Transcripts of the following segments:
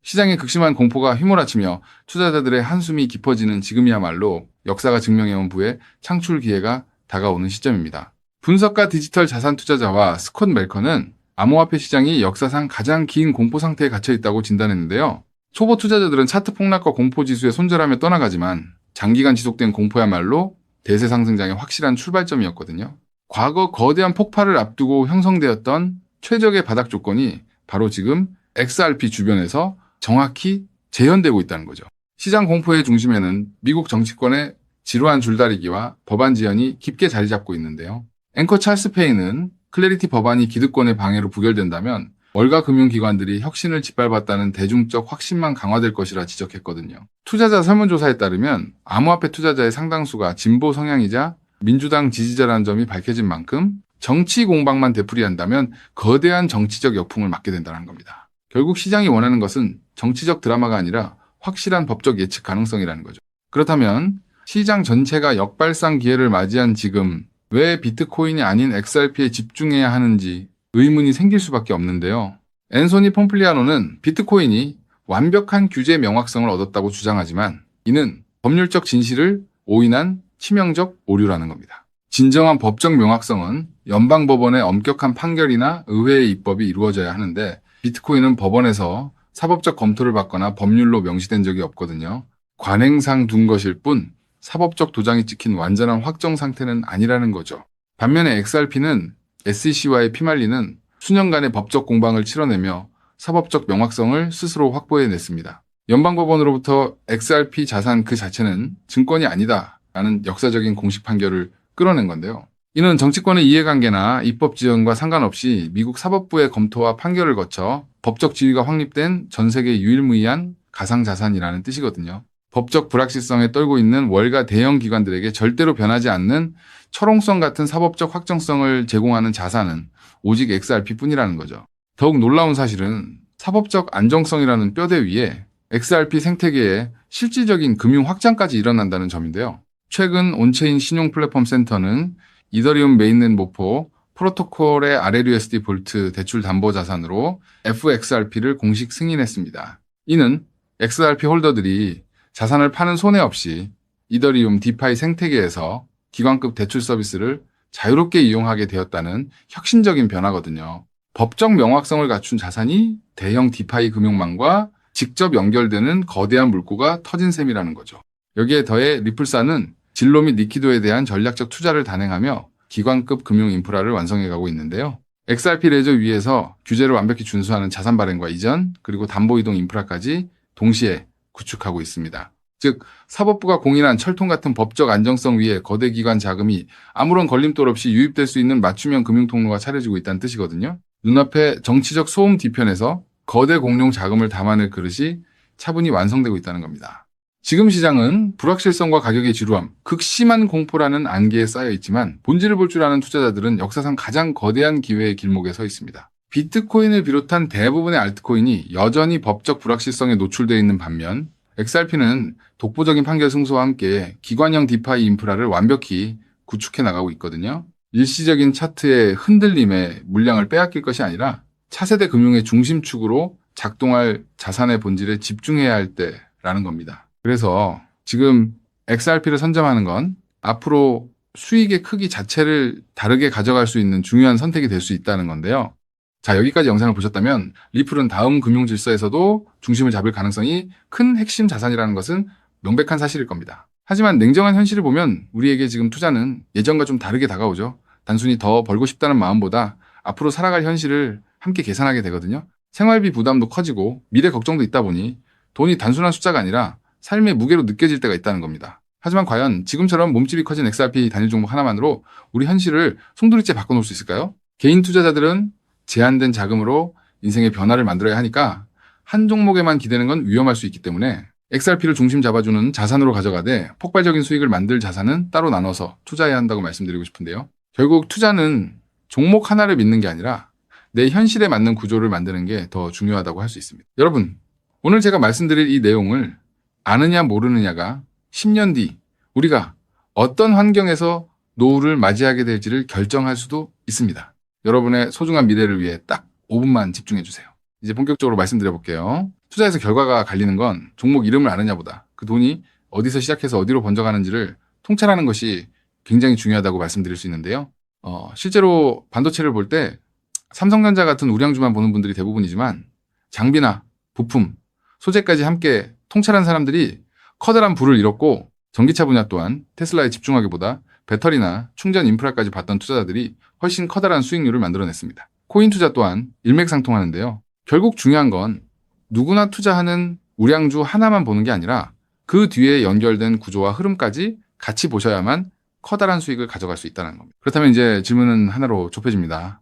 시장의 극심한 공포가 휘몰아치며 투자자들의 한숨이 깊어지는 지금이야말로 역사가 증명해온 부의 창출 기회가 다가오는 시점입니다. 분석가 디지털 자산 투자자와 스콧 멜커는 암호화폐 시장이 역사상 가장 긴 공포 상태에 갇혀 있다고 진단했는데요. 초보 투자자들은 차트 폭락과 공포 지수에 손절하며 떠나가지만 장기간 지속된 공포야말로 대세 상승장의 확실한 출발점이었거든요. 과거 거대한 폭발을 앞두고 형성되었던 최적의 바닥 조건이 바로 지금 XRP 주변에서 정확히 재현되고 있다는 거죠. 시장 공포의 중심에는 미국 정치권의 지루한 줄다리기와 법안 지연이 깊게 자리 잡고 있는데요. 앵커 찰스 페이는 클래리티 법안이 기득권의 방해로 부결된다면 월가 금융기관들이 혁신을 짓밟았다는 대중적 확신만 강화될 것이라 지적했거든요. 투자자 설문조사에 따르면 암호화폐 투자자의 상당수가 진보 성향이자 민주당 지지자라는 점이 밝혀진 만큼 정치 공방만 되풀이한다면 거대한 정치적 역풍을 맞게 된다는 겁니다. 결국 시장이 원하는 것은 정치적 드라마가 아니라 확실한 법적 예측 가능성이라는 거죠. 그렇다면 시장 전체가 역발상 기회를 맞이한 지금 왜 비트코인이 아닌 XRP에 집중해야 하는지 의문이 생길 수밖에 없는데요. 앤소니 폼플리아노는 비트코인이 완벽한 규제 명확성을 얻었다고 주장하지만 이는 법률적 진실을 오인한 치명적 오류라는 겁니다. 진정한 법적 명확성은 연방법원의 엄격한 판결이나 의회의 입법이 이루어져야 하는데 비트코인은 법원에서 사법적 검토를 받거나 법률로 명시된 적이 없거든요. 관행상 둔 것일 뿐 사법적 도장이 찍힌 완전한 확정 상태는 아니라는 거죠. 반면에 XRP는 SEC와의 피말리는 수년간의 법적 공방을 치러내며 사법적 명확성을 스스로 확보해냈습니다. 연방법원으로부터 XRP 자산 그 자체는 증권이 아니다라는 역사적인 공식 판결을 끌어낸 건데요. 이는 정치권의 이해관계나 입법 지원과 상관없이 미국 사법부의 검토와 판결을 거쳐 법적 지위가 확립된 전 세계 유일무이한 가상자산이라는 뜻이거든요. 법적 불확실성에 떨고 있는 월가 대형 기관들에게 절대로 변하지 않는 철옹성 같은 사법적 확정성을 제공하는 자산은 오직 XRP뿐이라는 거죠. 더욱 놀라운 사실은 사법적 안정성이라는 뼈대 위에 XRP 생태계의 실질적인 금융 확장까지 일어난다는 점인데요. 최근 온체인 신용 플랫폼 센터는 이더리움 메인넷 모포 프로토콜의 RLUSD 볼트 대출 담보 자산으로 FXRP를 공식 승인했습니다. 이는 XRP 홀더들이 자산을 파는 손해 없이 이더리움 디파이 생태계에서 기관급 대출 서비스를 자유롭게 이용하게 되었다는 혁신적인 변화거든요. 법적 명확성을 갖춘 자산이 대형 디파이 금융망과 직접 연결되는 거대한 물꼬가 터진 셈이라는 거죠. 여기에 더해 리플사는 진로 및 리퀴도에 대한 전략적 투자를 단행하며 기관급 금융 인프라를 완성해가고 있는데요. XRP 레저 위에서 규제를 완벽히 준수하는 자산 발행과 이전, 그리고 담보 이동 인프라까지 동시에 구축하고 있습니다. 즉 사법부가 공인한 철통 같은 법적 안정성 위에 거대 기관 자금이 아무런 걸림돌 없이 유입될 수 있는 맞춤형 금융 통로가 차려지고 있다는 뜻이거든요. 눈앞에 정치적 소음 뒤편에서 거대 공룡 자금을 담아낼 그릇이 차분히 완성되고 있다는 겁니다. 지금 시장은 불확실성과 가격의 지루함, 극심한 공포라는 안개에 쌓여 있지만 본질을 볼 줄 아는 투자자들은 역사상 가장 거대한 기회의 길목에 서 있습니다. 비트코인을 비롯한 대부분의 알트코인이 여전히 법적 불확실성에 노출되어 있는 반면 XRP는 독보적인 판결 승소와 함께 기관형 디파이 인프라를 완벽히 구축해 나가고 있거든요. 일시적인 차트의 흔들림에 물량을 빼앗길 것이 아니라 차세대 금융의 중심축으로 작동할 자산의 본질에 집중해야 할 때라는 겁니다. 그래서 지금 XRP를 선점하는 건 앞으로 수익의 크기 자체를 다르게 가져갈 수 있는 중요한 선택이 될 수 있다는 건데요. 자, 여기까지 영상을 보셨다면 리플은 다음 금융 질서에서도 중심을 잡을 가능성이 큰 핵심 자산이라는 것은 명백한 사실일 겁니다. 하지만 냉정한 현실을 보면 우리에게 지금 투자는 예전과 좀 다르게 다가오죠. 단순히 더 벌고 싶다는 마음보다 앞으로 살아갈 현실을 함께 계산하게 되거든요. 생활비 부담도 커지고 미래 걱정도 있다 보니 돈이 단순한 숫자가 아니라 삶의 무게로 느껴질 때가 있다는 겁니다. 하지만 과연 지금처럼 몸집이 커진 XRP 단일 종목 하나만으로 우리 현실을 송두리째 바꿔놓을 수 있을까요? 개인 투자자들은 제한된 자금으로 인생의 변화를 만들어야 하니까 한 종목에만 기대는 건 위험할 수 있기 때문에 XRP를 중심 잡아주는 자산으로 가져가되 폭발적인 수익을 만들 자산은 따로 나눠서 투자해야 한다고 말씀드리고 싶은데요. 결국 투자는 종목 하나를 믿는 게 아니라 내 현실에 맞는 구조를 만드는 게 더 중요하다고 할 수 있습니다. 여러분, 오늘 제가 말씀드릴 이 내용을 아느냐 모르느냐가 10년 뒤 우리가 어떤 환경에서 노후를 맞이하게 될지를 결정할 수도 있습니다. 여러분의 소중한 미래를 위해 딱 5분만 집중해 주세요. 이제 본격적으로 말씀드려 볼게요. 투자에서 결과가 갈리는 건 종목 이름을 아느냐보다 그 돈이 어디서 시작해서 어디로 번져가는지를 통찰하는 것이 굉장히 중요하다고 말씀드릴 수 있는데요. 실제로 반도체를 볼 때 삼성전자 같은 우량주만 보는 분들이 대부분이지만 장비나 부품, 소재까지 함께 통찰한 사람들이 커다란 부를 잃었고 전기차 분야 또한 테슬라에 집중하기보다 배터리나 충전 인프라까지 봤던 투자자들이 훨씬 커다란 수익률을 만들어냈습니다. 코인 투자 또한 일맥상통하는데요. 결국 중요한 건 누구나 투자하는 우량주 하나만 보는 게 아니라 그 뒤에 연결된 구조와 흐름까지 같이 보셔야만 커다란 수익을 가져갈 수 있다는 겁니다. 그렇다면 이제 질문은 하나로 좁혀집니다.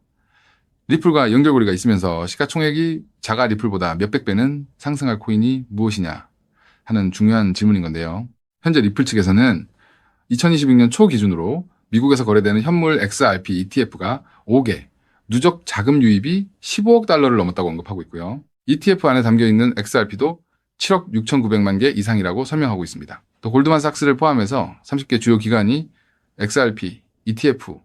리플과 연결고리가 있으면서 시가총액이 자가 리플보다 몇백 배는 상승할 코인이 무엇이냐 하는 중요한 질문인 건데요. 현재 리플 측에서는 2026년 초 기준으로 미국에서 거래되는 현물 XRP ETF가 5개, 누적 자금 유입이 15억 달러를 넘었다고 언급하고 있고요. ETF 안에 담겨있는 XRP도 7억 6,900만 개 이상이라고 설명하고 있습니다. 또 골드만삭스를 포함해서 30개 주요 기관이 XRP, ETF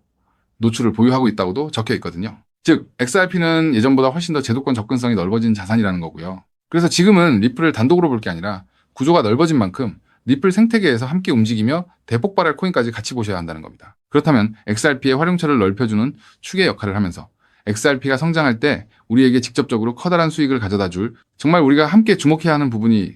노출을 보유하고 있다고도 적혀 있거든요. 즉, XRP는 예전보다 훨씬 더 제도권 접근성이 넓어진 자산이라는 거고요. 그래서 지금은 리플을 단독으로 볼 게 아니라 구조가 넓어진 만큼 리플 생태계에서 함께 움직이며 대폭발할 코인까지 같이 보셔야 한다는 겁니다. 그렇다면 XRP의 활용처를 넓혀주는 축의 역할을 하면서 XRP가 성장할 때 우리에게 직접적으로 커다란 수익을 가져다 줄 정말 우리가 함께 주목해야 하는 부분이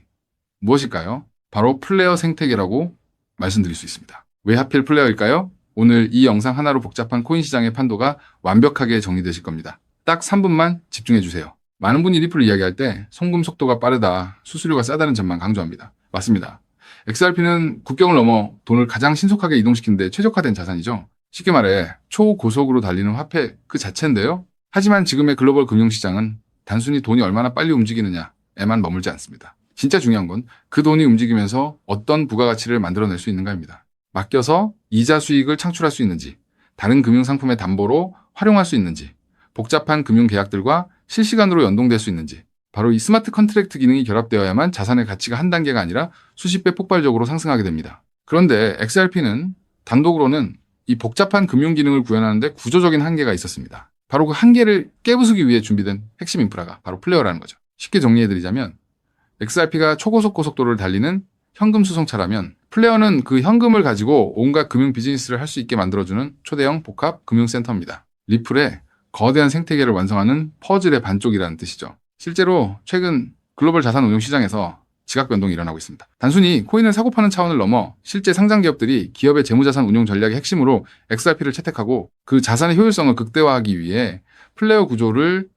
무엇일까요? 바로 플레이어 생태계라고 말씀드릴 수 있습니다. 왜 하필 플레이어일까요? 오늘 이 영상 하나로 복잡한 코인 시장의 판도가 완벽하게 정리되실 겁니다. 딱 3분만 집중해 주세요. 많은 분이 리플을 이야기할 때 송금 속도가 빠르다, 수수료가 싸다는 점만 강조합니다. 맞습니다. XRP는 국경을 넘어 돈을 가장 신속하게 이동시키는 데 최적화된 자산이죠. 쉽게 말해 초고속으로 달리는 화폐 그 자체인데요. 하지만 지금의 글로벌 금융시장은 단순히 돈이 얼마나 빨리 움직이느냐에만 머물지 않습니다. 진짜 중요한 건 그 돈이 움직이면서 어떤 부가가치를 만들어낼 수 있는가입니다. 맡겨서 이자 수익을 창출할 수 있는지, 다른 금융상품의 담보로 활용할 수 있는지, 복잡한 금융계약들과 실시간으로 연동될 수 있는지, 바로 이 스마트 컨트랙트 기능이 결합되어야만 자산의 가치가 한 단계가 아니라 수십 배 폭발적으로 상승하게 됩니다. 그런데 XRP는 단독으로는 이 복잡한 금융 기능을 구현하는데 구조적인 한계가 있었습니다. 바로 그 한계를 깨부수기 위해 준비된 핵심 인프라가 바로 플레이어라는 거죠. 쉽게 정리해드리자면 XRP가 초고속 고속도로를 달리는 현금 수송차라면 플레이어는 그 현금을 가지고 온갖 금융 비즈니스를 할 수 있게 만들어주는 초대형 복합 금융센터입니다. 리플의 거대한 생태계를 완성하는 퍼즐의 반쪽이라는 뜻이죠. 실제로 최근 글로벌 자산 운용 시장에서 지각 변동이 일어나고 있습니다. 단순히 코인을 사고 파는 차원을 넘어 실제 상장 기업들이 기업의 재무자산 운용 전략의 핵심으로 XRP를 채택하고 그 자산의 효율성을 극대화하기 위해 플레이어 구조를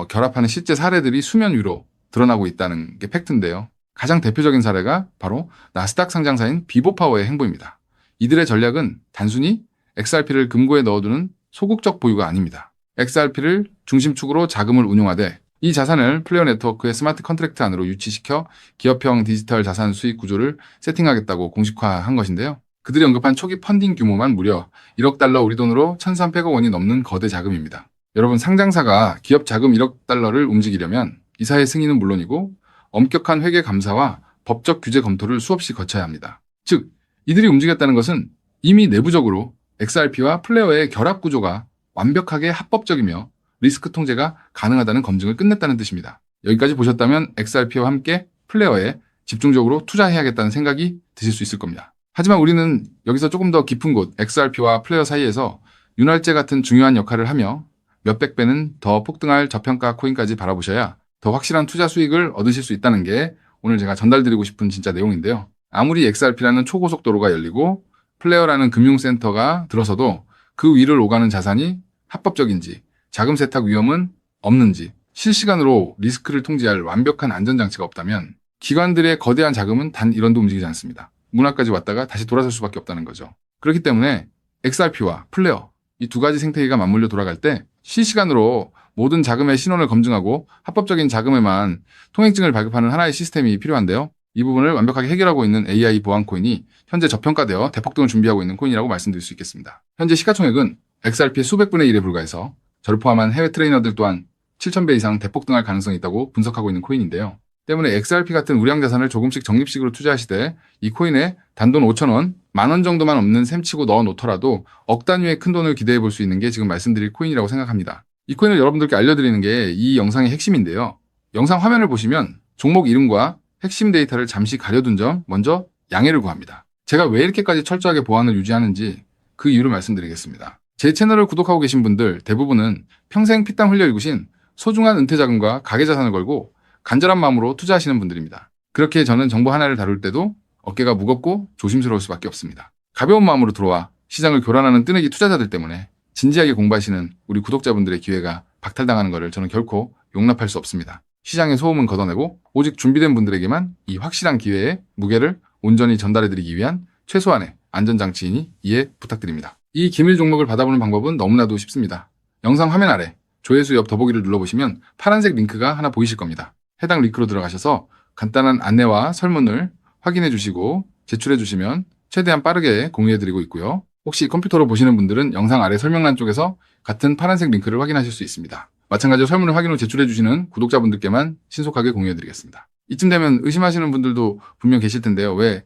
결합하는 실제 사례들이 수면 위로 드러나고 있다는 게 팩트인데요. 가장 대표적인 사례가 바로 나스닥 상장사인 비보파워의 행보입니다. 이들의 전략은 단순히 XRP를 금고에 넣어두는 소극적 보유가 아닙니다. XRP를 중심축으로 자금을 운용하되 이 자산을 플레이어 네트워크의 스마트 컨트랙트 안으로 유치시켜 기업형 디지털 자산 수익 구조를 세팅하겠다고 공식화한 것인데요. 그들이 언급한 초기 펀딩 규모만 무려 1억 달러 우리 돈으로 1,300억 원이 넘는 거대 자금입니다. 여러분, 상장사가 기업 자금 1억 달러를 움직이려면 이사의 승인은 물론이고 엄격한 회계 감사와 법적 규제 검토를 수없이 거쳐야 합니다. 즉, 이들이 움직였다는 것은 이미 내부적으로 XRP와 플레이어의 결합 구조가 완벽하게 합법적이며 리스크 통제가 가능하다는 검증을 끝냈다는 뜻입니다. 여기까지 보셨다면 XRP와 함께 플레이어에 집중적으로 투자해야겠다는 생각이 드실 수 있을 겁니다. 하지만 우리는 여기서 조금 더 깊은 곳 XRP와 플레이어 사이에서 윤활제 같은 중요한 역할을 하며 몇백 배는 더 폭등할 저평가 코인까지 바라보셔야 더 확실한 투자 수익을 얻으실 수 있다는 게 오늘 제가 전달드리고 싶은 진짜 내용인데요. 아무리 XRP라는 초고속도로가 열리고 플레이어라는 금융센터가 들어서도 그 위를 오가는 자산이 합법적인지, 자금 세탁 위험은 없는지, 실시간으로 리스크를 통제할 완벽한 안전장치가 없다면 기관들의 거대한 자금은 단 1원도 움직이지 않습니다. 문화까지 왔다가 다시 돌아설 수밖에 없다는 거죠. 그렇기 때문에 XRP와 플레이어, 이 두 가지 생태계가 맞물려 돌아갈 때 실시간으로 모든 자금의 신원을 검증하고 합법적인 자금에만 통행증을 발급하는 하나의 시스템이 필요한데요. 이 부분을 완벽하게 해결하고 있는 AI 보안 코인이 현재 저평가되어 대폭등을 준비하고 있는 코인이라고 말씀드릴 수 있겠습니다. 현재 시가총액은 XRP의 수백 분의 1에 불과해서 저를 포함한 해외 트레이너들 또한 7,000배 이상 대폭등할 가능성이 있다고 분석하고 있는 코인인데요. 때문에 XRP 같은 우량 자산을 조금씩 적립식으로 투자하시되 이 코인에 단돈 5,000원, 10,000원 정도만 없는 셈치고 넣어 놓더라도 억 단위의 큰 돈을 기대해 볼 수 있는 게 지금 말씀드릴 코인이라고 생각합니다. 이 코인을 여러분들께 알려드리는 게 이 영상의 핵심인데요. 영상 화면을 보시면 종목 이름과 핵심 데이터를 잠시 가려둔 점 먼저 양해를 구합니다. 제가 왜 이렇게까지 철저하게 보안을 유지하는지 그 이유를 말씀드리겠습니다. 제 채널을 구독하고 계신 분들 대부분은 평생 피땀 흘려 일구신 소중한 은퇴자금과 가계자산을 걸고 간절한 마음으로 투자하시는 분들입니다. 그렇게 저는 정보 하나를 다룰 때도 어깨가 무겁고 조심스러울 수밖에 없습니다. 가벼운 마음으로 들어와 시장을 교란하는 뜨내기 투자자들 때문에 진지하게 공부하시는 우리 구독자분들의 기회가 박탈당하는 것을 저는 결코 용납할 수 없습니다. 시장의 소음은 걷어내고 오직 준비된 분들에게만 이 확실한 기회의 무게를 온전히 전달해드리기 위한 최소한의 안전장치이니 이해 부탁드립니다. 이 기밀 종목을 받아보는 방법은 너무나도 쉽습니다. 영상 화면 아래 조회수 옆 더보기를 눌러보시면 파란색 링크가 하나 보이실 겁니다. 해당 링크로 들어가셔서 간단한 안내와 설문을 확인해 주시고 제출해 주시면 최대한 빠르게 공유해드리고 있고요. 혹시 컴퓨터로 보시는 분들은 영상 아래 설명란 쪽에서 같은 파란색 링크를 확인하실 수 있습니다. 마찬가지로 설문을 확인 후 제출해 주시는 구독자분들께만 신속하게 공유해드리겠습니다. 이쯤 되면 의심하시는 분들도 분명 계실 텐데요. 왜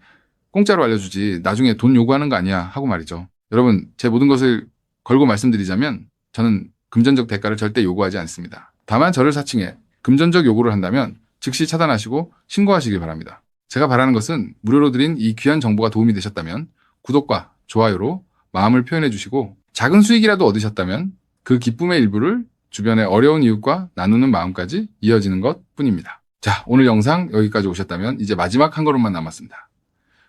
공짜로 알려주지 나중에 돈 요구하는 거 아니야 하고 말이죠. 여러분, 제 모든 것을 걸고 말씀드리자면 저는 금전적 대가를 절대 요구하지 않습니다. 다만 저를 사칭해 금전적 요구를 한다면 즉시 차단하시고 신고하시길 바랍니다. 제가 바라는 것은 무료로 드린 이 귀한 정보가 도움이 되셨다면 구독과 좋아요로 마음을 표현해 주시고 작은 수익이라도 얻으셨다면 그 기쁨의 일부를 주변의 어려운 이웃과 나누는 마음까지 이어지는 것 뿐입니다. 자, 오늘 영상 여기까지 오셨다면 이제 마지막 한 걸음만 남았습니다.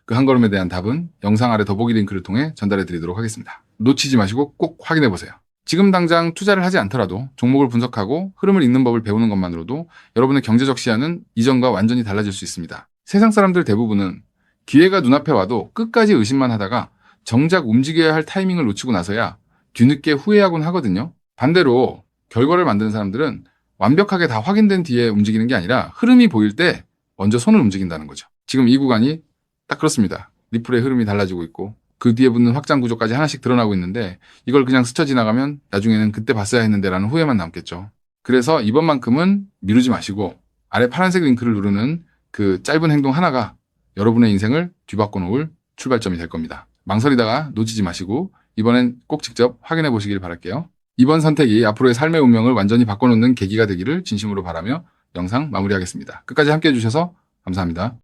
그 한 걸음에 대한 답은 영상 아래 더보기 링크를 통해 전달해 드리도록 하겠습니다. 놓치지 마시고 꼭 확인해 보세요. 지금 당장 투자를 하지 않더라도 종목을 분석하고 흐름을 읽는 법을 배우는 것만으로도 여러분의 경제적 시야는 이전과 완전히 달라질 수 있습니다. 세상 사람들 대부분은 기회가 눈앞에 와도 끝까지 의심만 하다가 정작 움직여야 할 타이밍을 놓치고 나서야 뒤늦게 후회하곤 하거든요. 반대로 결과를 만드는 사람들은 완벽하게 다 확인된 뒤에 움직이는 게 아니라 흐름이 보일 때 먼저 손을 움직인다는 거죠. 지금 이 구간이 딱 그렇습니다. 리플의 흐름이 달라지고 있고 그 뒤에 붙는 확장 구조까지 하나씩 드러나고 있는데 이걸 그냥 스쳐 지나가면 나중에는 그때 봤어야 했는데 라는 후회만 남겠죠. 그래서 이번만큼은 미루지 마시고 아래 파란색 링크를 누르는 그 짧은 행동 하나가 여러분의 인생을 뒤바꿔 놓을 출발점이 될 겁니다. 망설이다가 놓치지 마시고 이번엔 꼭 직접 확인해 보시길 바랄게요. 이번 선택이 앞으로의 삶의 운명을 완전히 바꿔놓는 계기가 되기를 진심으로 바라며 영상 마무리하겠습니다. 끝까지 함께해 주셔서 감사합니다.